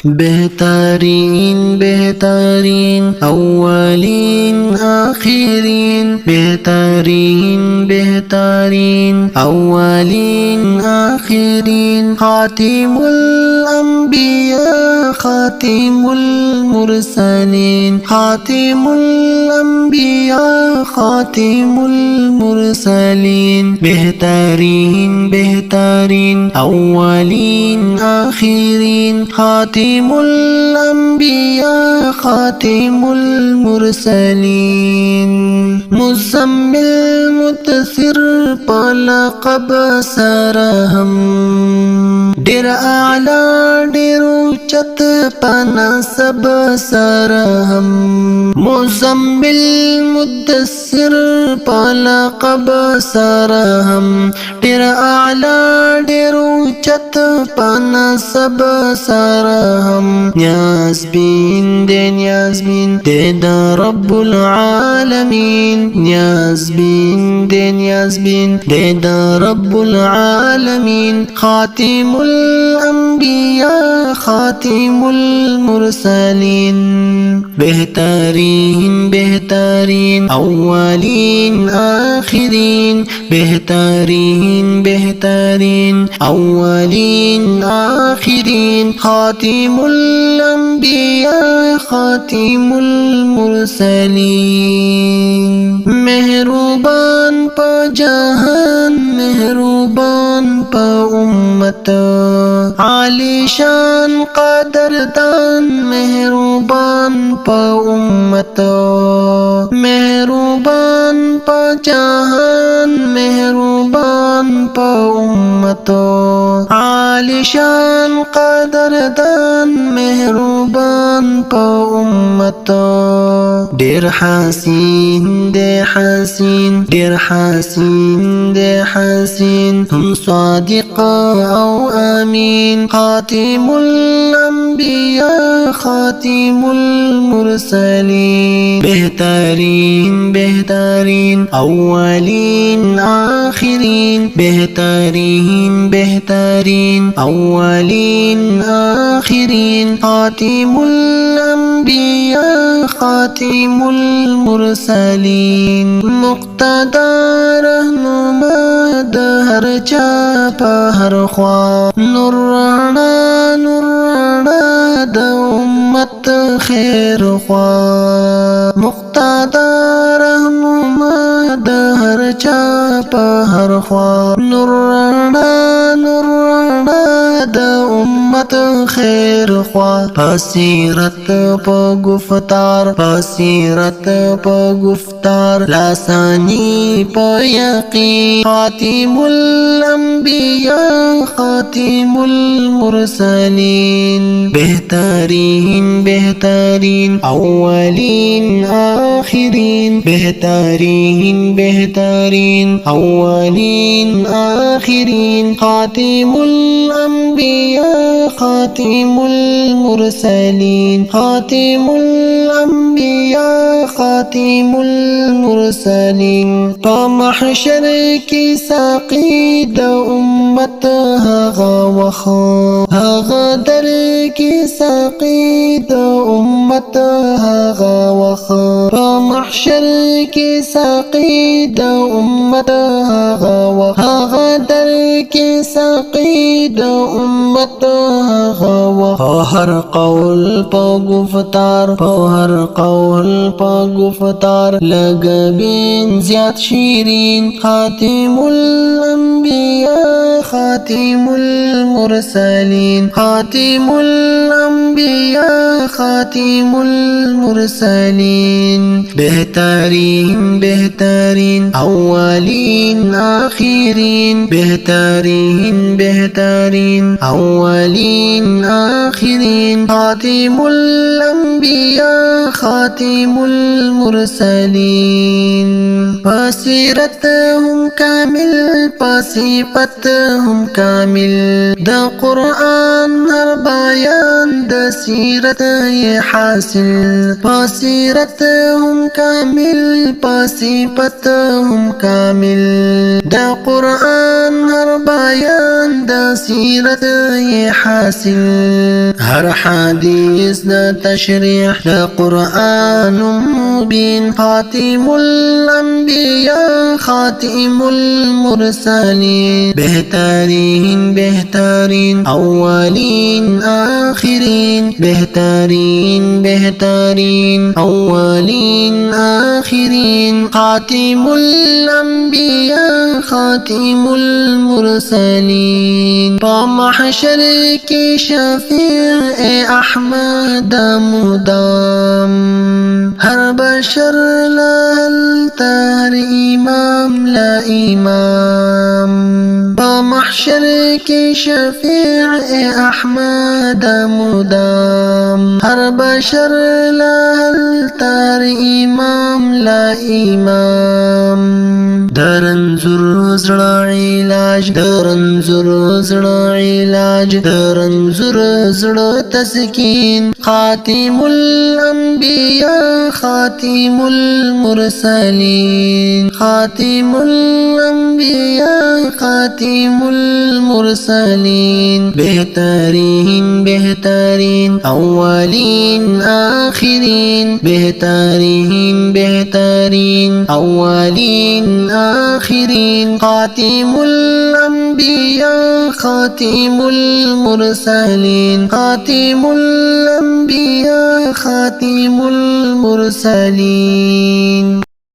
بهترین بهترین اولین آخرین، بهترین بهترین اولین آخرین، خاتم الانبیاء خاتم المرسلین، خاتم الانبیاء خاتم المرسلین، بهترین بهترین اولین آخرین، خاتم الانبیاء خاتم المرسلین، مزمل متصر پلقب سرهم، ډیر اعلی ډیر اوچت پنسب سرهم، مزمل مدثر پلقب سرهم، ډیر اعلی ډیر اوچت پنسب سرهم، نیازبین دے نیازبین دے دا رب العالمین، نیازبین دے نیازبین دے دا رب العالمین، خاتم الانبیاء خاتم المرسلین، بہترین بہترین اولین آخرین، بہترین بہترین اولین آخرین، خاتم الانبیاء خاتم المرسلین، مہربان پا جہان مہربان پا امت، عالی شان قدردان مہربان پا امت، مہربان پا جہان مہربان پا امت، عالی شان قدردان مہربان پا امت، ډیر حسین دے حسین ډیر حسین دے حسین، هم صادق او امین، خاتم الانبیاء خاتم المرسلین، بہترین بہترین اولین آخرین، بہترین بہترین اولین آخرین، خاتم الانبیاء خاتم المرسلین، مقتدا رہنما د ہر چا پا ہر خوا، نور رڼا نور رڼا د امت خیر خوا، مقتدا رہنما د ہر چا پا ہر خوا، نور رڼا نور رڼا د امت خیر خوا، پسیرت پا گفتار پسیرت پا گفتار، لاسانی پا یقین، خاتم الانبیاء خاتم المرسلین، بہترین بہترین اولین آخرین، بہترین بہترین اولین آخرین، خاتم الانبیاء خاتم المرسلین، خاتم الانبیاء خاتم المرسلین، پا محشر کی ساقی د امت هغه وخت، هغه در کی ساقی د امت هغه وخت، پا محشر کی ساقی د امت هغه وخت، هغه در کی ساقی د امت هغه وخت، هر قول پا گفتار هر قول پا گفتار، لگبین زیاد شیرین، خاتم الانبیاء خاتم المرسلین، خاتم الانبیاء خاتم المرسلین، بہترین بہترین اولین آخرین، بہترین بہترین اولین آخرین، خاتم الانبیاء خاتم المرسلین، بصیرت هم کامل صفت هم کامل، د قرآن هر بیان د بصیرت یې حاصل، په سیرت هم کامل، په صفت هم کامل، د قرآن هر بیان د سیرت یې حاصل، هر حدیث د تشریح د قرآن مبین، خاتم الانبیاء خاتم المرسلین، بهترین بهترین اولین آخرین، بهترین بهترین اولین آخرین، خاتم الانبیاء خاتم المرسلین، په محشر کې شفیع احمد مدام، هر بشر لالته هر امام لا امام، په محشر کې شفیع احمد مدام، هر بشر لالته هر امام لا امام، درنزور زړه علاج، درنزور زړه علاج، درنزور زړه تسکین، خاتم الانبیاء خاتم المرسلین، خاتم الانبیاء خاتم المرسلین، بهترین بهترین اولین آخرین، بهترین بهترین اولین آخرین، خاتم الانبیاء خاتم المرسلین، خاتم الانبیاء خاتم المرسلین.